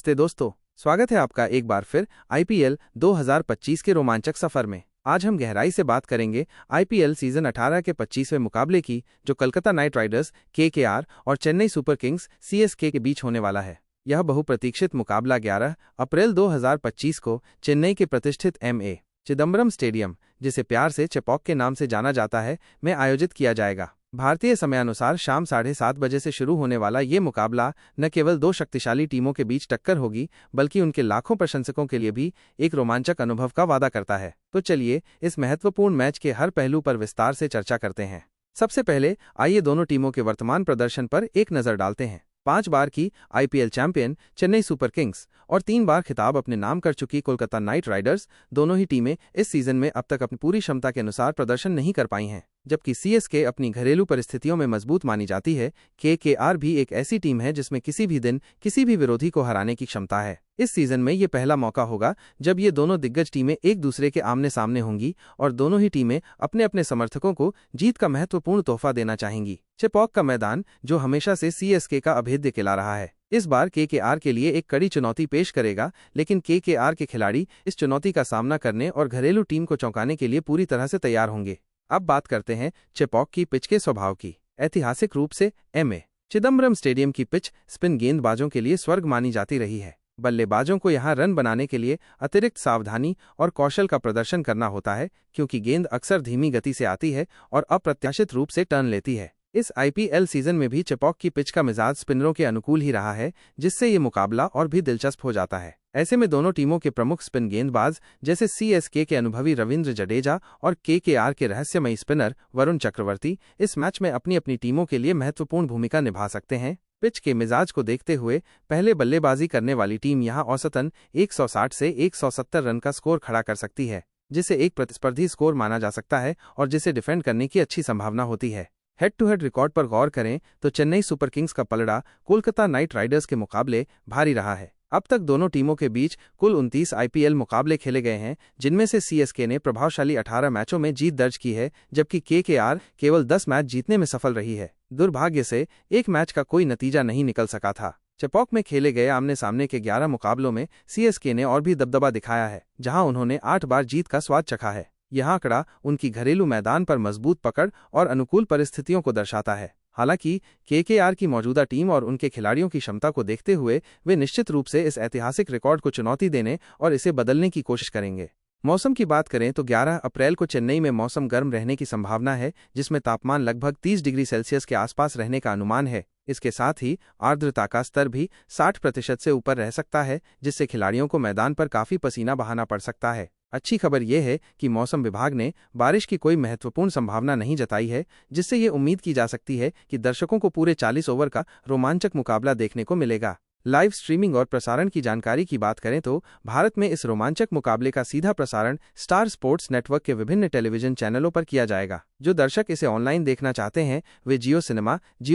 नमस्ते दोस्तों, स्वागत है आपका एक बार फिर आईपीएल 2025 के रोमांचक सफर में। आज हम गहराई से बात करेंगे आईपीएल सीजन 18 के 25वें मुकाबले की, जो कोलकाता नाइट राइडर्स केकेआर और चेन्नई सुपर किंग्स सीएसके के बीच होने वाला है। यह बहुप्रतीक्षित मुकाबला 11 अप्रैल 2025 को चेन्नई के प्रतिष्ठित एमए चिदम्बरम स्टेडियम, जिसे प्यार से चेपॉक के नाम से जाना जाता है, में आयोजित किया जाएगा। भारतीय समयानुसार शाम 7:30 बजे से शुरू होने वाला ये मुकाबला न केवल दो शक्तिशाली टीमों के बीच टक्कर होगी, बल्कि उनके लाखों प्रशंसकों के लिए भी एक रोमांचक अनुभव का वादा करता है। तो चलिए इस महत्वपूर्ण मैच के हर पहलू पर विस्तार से चर्चा करते हैं। सबसे पहले आइए दोनों टीमों के वर्तमान प्रदर्शन पर एक नज़र डालते हैं। 5 बार की IPL champion Chennai super Kings और 3 बार खिताब अपने नाम कर चुकी कोलकाता नाइट राइडर्स, दोनों ही टीमें इस सीजन में अब तक अपनी पूरी क्षमता के अनुसार प्रदर्शन नहीं कर पाई हैं। जबकि सीएसके अपनी घरेलू परिस्थितियों में मजबूत मानी जाती है, केकेआर भी एक ऐसी टीम है जिसमें किसी भी दिन किसी भी विरोधी को हराने की क्षमता है। इस सीजन में ये पहला मौका होगा जब ये दोनों दिग्गज टीमें एक दूसरे के आमने सामने होंगी और दोनों ही टीमें अपने अपने समर्थकों को जीत का महत्वपूर्ण तोहफा देना चाहेंगी। चेपॉक का मैदान, जो हमेशा से सीएसके का अभेद्य किला रहा है, इस बार केकेआर के लिए एक कड़ी चुनौती पेश करेगा, लेकिन केकेआर के खिलाड़ी इस चुनौती का सामना करने और घरेलू टीम को चौंकाने के लिए पूरी तरह से तैयार होंगे। अब बात करते हैं चेपॉक की पिच के स्वभाव की। ऐतिहासिक रूप से एमए चिदम्बरम स्टेडियम की पिच स्पिन गेंदबाजों के लिए स्वर्ग मानी जाती रही है। बल्लेबाजों को यहां रन बनाने के लिए अतिरिक्त सावधानी और कौशल का प्रदर्शन करना होता है, क्योंकि गेंद अक्सर धीमी गति से आती है और अप्रत्याशित रूप से टर्न लेती है। इस आईपीएल सीजन में भी चेपॉक की पिच का मिजाज स्पिनरों के अनुकूल ही रहा है, जिससे ये मुकाबला और भी दिलचस्प हो जाता है। ऐसे में दोनों टीमों के प्रमुख स्पिन गेंदबाज जैसे सीएसके के अनुभवी रविंद्र जडेजा और केकेआर के रहस्यमयी स्पिनर वरुण चक्रवर्ती इस मैच में अपनी अपनी टीमों के लिए महत्वपूर्ण भूमिका निभा सकते हैं। पिच के मिजाज को देखते हुए पहले बल्लेबाजी करने वाली टीम यहां औसतन 160 से 170 रन का स्कोर खड़ा कर सकती है, जिसे एक प्रतिस्पर्धी स्कोर माना जा सकता है और जिसे डिफेंड करने की अच्छी संभावना होती है। हेड टू हेड रिकॉर्ड पर गौर करें तो चेन्नई सुपर किंग्स का पलड़ा कोलकाता नाइट राइडर्स के मुकाबले भारी रहा है। अब तक दोनों टीमों के बीच कुल 29 आईपीएल मुकाबले खेले गए हैं, जिनमें से सीएसके ने प्रभावशाली 18 मैचों में जीत दर्ज की है, जबकि केकेआर केवल 10 मैच जीतने में सफल रही है। दुर्भाग्य से एक मैच का कोई नतीजा नहीं निकल सका था। चेपॉक में खेले गए आमने सामने के 11 मुकाबलों में सीएसके ने और भी दबदबा दिखाया है, जहां उन्होंने 8 बार जीत का स्वाद चखा है। यह आंकड़ा उनकी घरेलू मैदान पर मजबूत पकड़ और अनुकूल परिस्थितियों को दर्शाता है। हालांकि केकेआर की मौजूदा टीम और उनके खिलाड़ियों की क्षमता को देखते हुए वे निश्चित रूप से इस ऐतिहासिक रिकॉर्ड को चुनौती देने और इसे बदलने की कोशिश करेंगे। मौसम की बात करें तो 11 अप्रैल को चेन्नई में मौसम गर्म रहने की संभावना है, जिसमें तापमान लगभग 30 डिग्री सेल्सियस के आसपास रहने का अनुमान है। इसके साथ ही आर्द्रता का स्तर भी 60% से ऊपर रह सकता है, जिससे खिलाड़ियों को मैदान पर काफी पसीना बहाना पड़ सकता है। अच्छी खबर यह है कि मौसम विभाग ने बारिश की कोई महत्वपूर्ण संभावना नहीं जताई है, जिससे ये उम्मीद की जा सकती है कि दर्शकों को पूरे 40 ओवर का रोमांचक मुकाबला देखने को मिलेगा। लाइव स्ट्रीमिंग और प्रसारण की जानकारी की बात करें तो भारत में इस रोमांचक मुकाबले का सीधा प्रसारण स्टार स्पोर्ट्स नेटवर्क के विभिन्न टेलीविजन चैनलों पर किया जाएगा। जो दर्शक इसे ऑनलाइन देखना चाहते हैं, वे जियो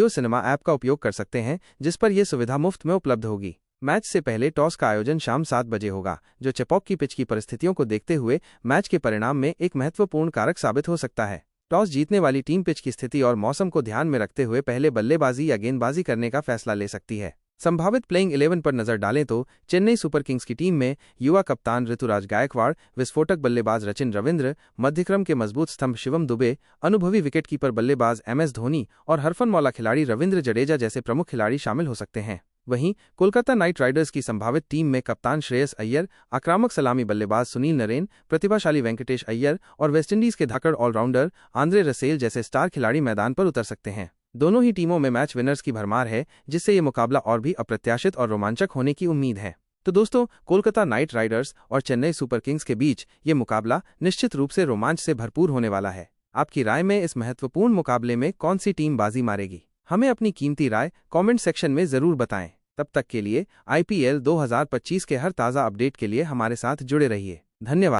सिनेमा ऐप का उपयोग कर सकते हैं, जिस पर यह सुविधा मुफ्त में उपलब्ध होगी। मैच से पहले टॉस का आयोजन शाम 7 बजे होगा, जो चेपॉक की पिच की परिस्थितियों को देखते हुए मैच के परिणाम में एक महत्वपूर्ण कारक साबित हो सकता है। टॉस जीतने वाली टीम पिच की स्थिति और मौसम को ध्यान में रखते हुए पहले बल्लेबाजी या गेंदबाजी करने का फैसला ले सकती है। संभावित प्लेइंग 11 पर नजर डालें तो चेन्नई सुपर किंग्स की टीम में युवा कप्तान ऋतुराज गायकवाड़, विस्फोटक बल्लेबाज रचिन रविंद्र, मध्यक्रम के मजबूत स्तंभ शिवम दुबे, अनुभवी विकेटकीपर बल्लेबाज एमएस धोनी और हरफनमौला खिलाड़ी रविंद्र जडेजा जैसे प्रमुख खिलाड़ी शामिल हो सकते हैं। वहीं कोलकाता नाइट राइडर्स की संभावित टीम में कप्तान श्रेयस अय्यर, आक्रामक सलामी बल्लेबाज सुनील नरेन, प्रतिभाशाली वेंकटेश अय्यर और वेस्टइंडीज के धाकड़ ऑलराउंडर आंद्रे रसेल जैसे स्टार खिलाड़ी मैदान पर उतर सकते हैं। दोनों ही टीमों में मैच विनर्स की भरमार है, जिससे ये मुकाबला और भी अप्रत्याशित और रोमांचक होने की उम्मीद है। तो दोस्तों, कोलकाता नाइट राइडर्स और चेन्नई सुपर किंग्स के बीच ये मुकाबला निश्चित रूप से रोमांच से भरपूर होने वाला है। आपकी राय में इस महत्वपूर्ण मुकाबले में कौन सी टीम बाजी मारेगी? हमें अपनी कीमती राय कमेंट सेक्शन में जरूर बताएं। तब तक के लिए आईपीएल 2025 के हर ताज़ा अपडेट के लिए हमारे साथ जुड़े रहिए। धन्यवाद।